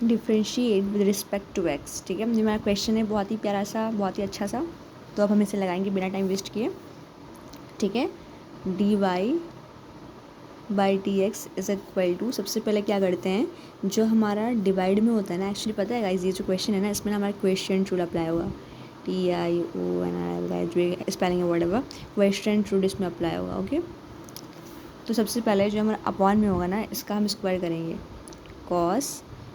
Differentiate with respect to x. ठीक है, ये मेरा क्वेश्चन है, बहुत ही प्यारा सा, बहुत ही अच्छा सा। तो अब हम इसे लगाएंगे बिना टाइम वेस्ट किए। ठीक है, d y by t x is equal to, सबसे पहले क्या करते हैं, जो हमारा डिवाइड में होता है ना, एक्चुअली पता है गाइस, ये जो क्वेश्चन है ना, इसमें ना हमारा क्वेश्चन रूल अप्लाई होगा। TION जो स्पेलिंग है वर्ड है, क्वेश्चन रूल इसमें अप्लाई होगा। ओके, तो सबसे पहले जो हमारा अपॉन में होगा ना, इसका हम स्क्वायर करेंगे, कॉस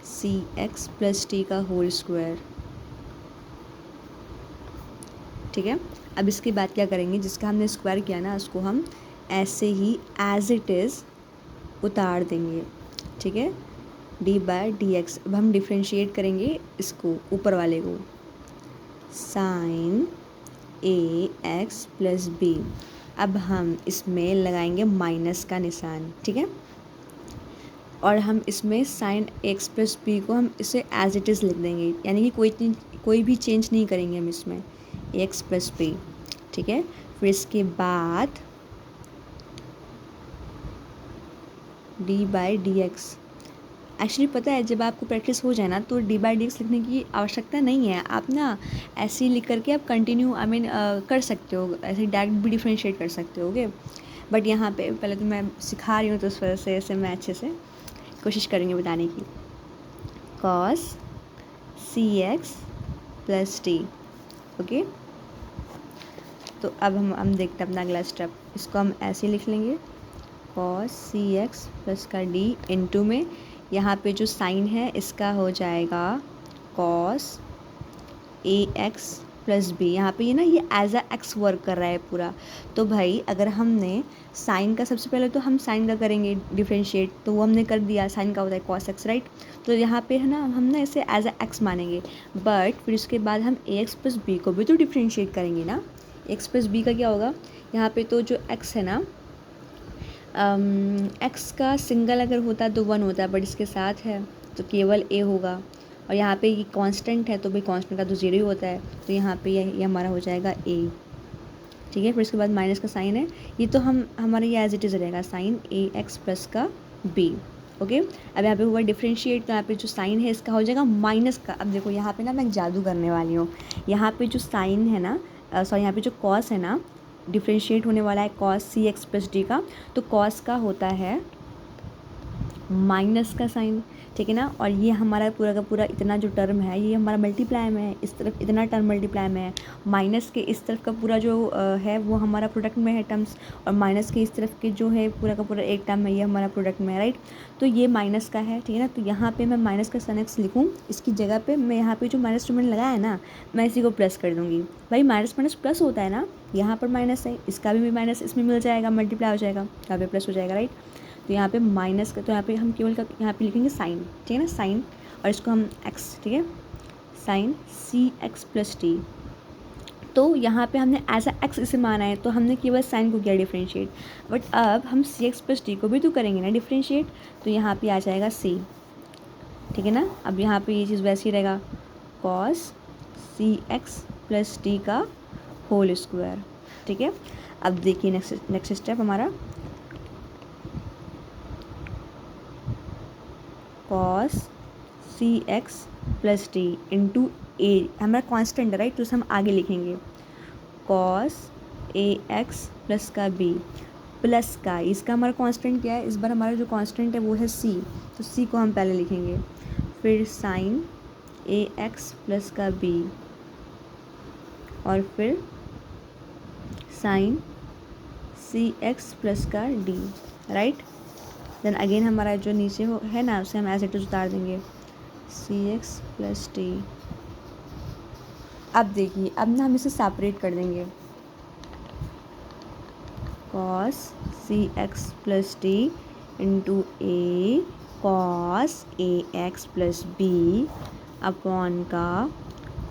सी एक्स प्लस टी का होल स्क्वायर। ठीक है, अब इसके बाद क्या करेंगे, जिसका हमने स्क्वायर किया ना, उसको हम ऐसे ही एज इट इज़ उतार देंगे। ठीक है, डी बाय डी एक्स। अब हम डिफ्रेंशिएट करेंगे इसको, ऊपर वाले को, sign a x plus B. अब हम इसमें लगाएंगे माइनस का निशान। ठीक है, और हम इसमें साइन एक्स प्लस बी को हम इसे एज इट इज़ लिख देंगे, यानी कि कोई भी चेंज नहीं करेंगे हम इसमें, एक्स प्लस बी। ठीक है, फिर इसके बाद D by D x. Actually पता है, जब आपको प्रैक्टिस हो जाए ना, तो डी बाई डी एक्स लिखने की आवश्यकता नहीं है। आप ना ऐसे ही लिख करके आप कंटिन्यू कर सकते हो, ऐसे डायरेक्ट भी डिफ्रेंशिएट कर सकते हो। ओके, बट यहाँ पे पहले तो मैं सिखा रही हूँ, तो उस वजह से ऐसे मैं अच्छे से कोशिश करेंगे बताने की। कॉस सी एक्स प्लस टी। ओके, तो अब हम देखते हैं अपना अगला स्टेप। इसको हम ऐसे लिख लेंगे, कॉस सी एक्स प्लस का डी इनटू में, यहाँ पे जो साइन है इसका हो जाएगा cos A x plus B. यहाँ पे ये ना, ये एज अ एक्स वर्क कर रहा है पूरा। तो भाई अगर हमने साइन का, सबसे पहले तो हम साइन का करेंगे डिफ्रेंशिएट, तो वो हमने कर दिया, साइन का होता है कॉस एक्स, राइट। तो यहाँ पे है ना, हम ना इसे एज अ एक्स मानेंगे, बट फिर उसके बाद हम ए एक्स प्लस बी को भी तो डिफ्रेंशिएट करेंगे ना। एक्स प्लस बी का क्या होगा, यहाँ पे तो जो एक्स है ना, एक्स का सिंगल अगर होता तो 1 होता, बट इसके साथ है तो केवल ए होगा। और यहाँ पे ये कांस्टेंट है, तो भाई कांस्टेंट का तो 0 ही होता है, तो यहाँ पे ये हमारा हो जाएगा ए। ठीक है, फिर इसके बाद माइनस का साइन है, ये तो हमारा ये एज इट इज़ रहेगा, साइन ए एक्स प्लस का बी। ओके, अब यहाँ पे हुआ डिफ्रेंशिएट, तो यहाँ पे जो साइन है इसका हो जाएगा माइनस का। अब देखो यहाँ पे ना मैं जादू करने वाली हूँ, यहाँ पे जो साइन है ना, सॉरी, यहाँ पे जो कॉस है ना, डिफ्रेंशिएट होने वाला है कॉस सी एक्स प्लस डी का, तो कॉस का होता है माइनस का साइन। ठीक है ना, और ये हमारा पूरा का पूरा इतना जो टर्म है, ये हमारा मल्टीप्लाई में है, इस तरफ इतना टर्म मल्टीप्लाई में है, माइनस के इस तरफ का पूरा जो है वो हमारा प्रोडक्ट में है टर्म्स, और माइनस के इस तरफ के जो है पूरा का पूरा एक टर्म है, ये हमारा प्रोडक्ट में है, राइट। तो ये माइनस का है, ठीक है ना, तो यहाँ पे मैं माइनस का साइन एक्स लिखूँ, इसकी जगह पे मैं यहाँ पे जो माइनस टू मैंने लगाया है ना, मैं इसी को प्लस कर दूँगी। भाई माइनस माइनस प्लस होता है ना, यहाँ पर माइनस है, इसका भी माइनस इसमें मिल जाएगा, मल्टीप्लाई हो जाएगा, यहाँ पे प्लस हो जाएगा, राइट। तो यहाँ पे माइनस का, तो यहाँ पे हम केवल का यहाँ पे लिखेंगे साइन, ठीक है ना, साइन, और इसको हम एक्स, ठीक है, साइन सी एक्स प्लस टी। तो यहाँ पे हमने एज अ एक्स इसे माना है, तो हमने केवल साइन को किया डिफ्रेंशिएट, बट अब हम सी एक्स प्लस टी को भी तो करेंगे ना डिफ्रेंशिएट, तो यहाँ पे आ जाएगा सी। ठीक है ना, अब यहाँ पे ये चीज़ वैसे ही रहेगा, कॉस सी एक्स प्लस टी का होल स्क्वायर। ठीक है, अब देखिए नेक्स्ट स्टेप हमारा, कॉस सी एक्स प्लस टी इंटू ए, हमारा कांस्टेंट है, राइट, तो उसे हम आगे लिखेंगे, कॉस ए एक्स प्लस का बी, प्लस का, इसका हमारा कांस्टेंट क्या है, इस बार हमारा जो कांस्टेंट है वो है सी, तो सी को हम पहले लिखेंगे, फिर साइन ए एक्स प्लस का बी, और फिर साइन सी एक्स प्लस का डी, राइट। देन अगेन हमारा जो नीचे है ना, उसे हम एज इट इज उतार देंगे, सी एक्स प्लस टी। अब देखिए, अब ना हम इसे सेपरेट कर देंगे, cos C x plus T into A cos A x plus B upon का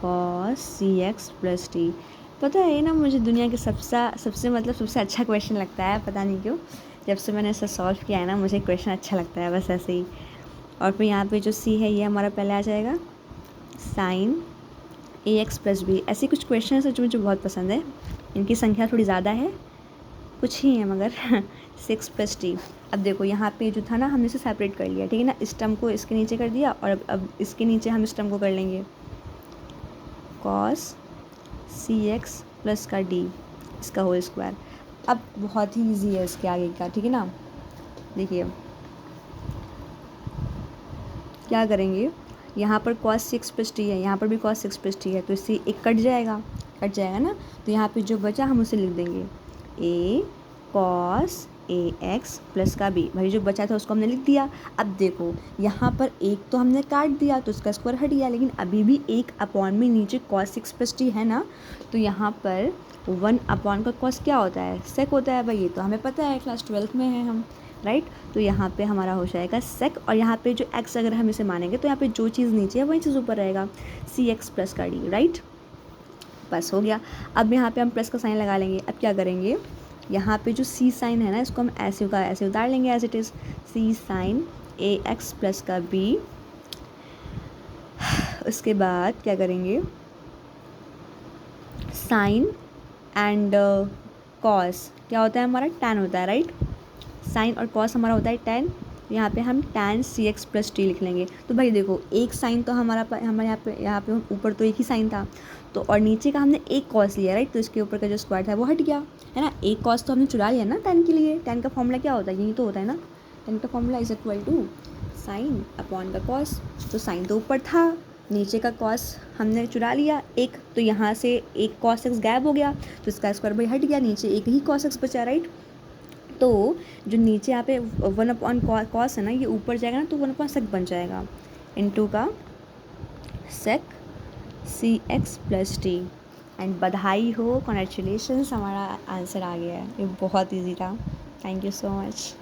कॉस सी एक्स प्लस टी। पता है ना, मुझे दुनिया के सबसे अच्छा क्वेश्चन लगता है, पता नहीं क्यों, जब से मैंने इसे सॉल्व किया है ना, मुझे क्वेश्चन अच्छा लगता है, बस ऐसे ही। और फिर यहाँ पे जो सी है, ये हमारा पहले आ जाएगा, sign a x plus B. ऐसे कुछ क्वेश्चन है जो मुझे बहुत पसंद है, इनकी संख्या थोड़ी ज़्यादा है, कुछ ही है मगर 6 प्लस टी। अब देखो यहाँ पे जो था ना हमने इसे सेपरेट कर लिया, ठीक है ना, इस टर्म को इसके नीचे कर दिया और अब इसके नीचे हम इस टर्म को कर लेंगे कॉस सी एक्स प्लस का डी इसका होल स्क्वायर। अब बहुत ही ईजी है इसके आगे का, ठीक है ना। देखिए क्या करेंगे, यहाँ पर cos 6 प्लस टी है, यहाँ पर भी cos 6 प्लस टी है, तो इससे एक कट जाएगा ना। तो यहाँ पे जो बचा हम उसे लिख देंगे a cos A x plus का बी। भाई जो बचा था उसको हमने लिख दिया। अब देखो यहाँ पर एक तो हमने काट दिया तो उसका स्क्वायर हट गया, लेकिन अभी भी एक अपॉन में नीचे cos 6 प्लस टी है ना, तो यहाँ पर 1 अपॉन का cos क्या होता है, सेक होता है। भाई ये तो हमें पता है, क्लास 12th में है हम, राइट। तो यहाँ पे हमारा हो जाएगा सेक, और यहाँ पे जो x अगर हम इसे मानेंगे तो यहाँ पे जो चीज़ नीचे है वही चीज़ ऊपर रहेगा, सी एक्स प्लस का डी, राइट। बस हो गया। अब यहाँ पे हम प्लस का साइन लगा लेंगे। अब क्या करेंगे, यहाँ पे जो सी साइन है ना इसको हम ऐसे का ऐसे उतार लेंगे as it is, c sine a x plus का बी। उसके बाद क्या करेंगे, साइन एंड कॉस क्या होता है हमारा, टैन होता है, राइट। साइन और कॉस हमारा होता है टैन, यहाँ पे हम टैन सी एक्स प्लस टी लिख लेंगे। तो भाई देखो एक साइन तो हमारे यहाँ पे ऊपर तो एक ही साइन था, तो और नीचे का हमने एक कॉस लिया, राइट। तो इसके ऊपर का जो स्क्वायर था वो हट गया, है ना। एक कॉस तो हमने चुरा लिया ना टैन के लिए। टैन का फॉर्मूला क्या होता है, यही तो होता है ना, टैन का formula is equal to sine upon का कॉस। तो साइन तो ऊपर था, नीचे का कॉस हमने चुरा लिया एक, तो यहाँ से एक कॉस एक्स गायब हो गया, तो इसका स्क्वायर भाई हट गया, नीचे एक ही कॉस एक्स बचा, राइट। तो जो नीचे यहाँ पे 1 अपॉन कॉस है ना, ये ऊपर जाएगा ना तो 1 अपॉन सेक बन जाएगा, इनटू का सेक सी एक्स प्लस टी। एंड बधाई हो, कॉन्ग्रेचुलेशंस, हमारा आंसर आ गया है। ये बहुत इजी था। Thank you so much.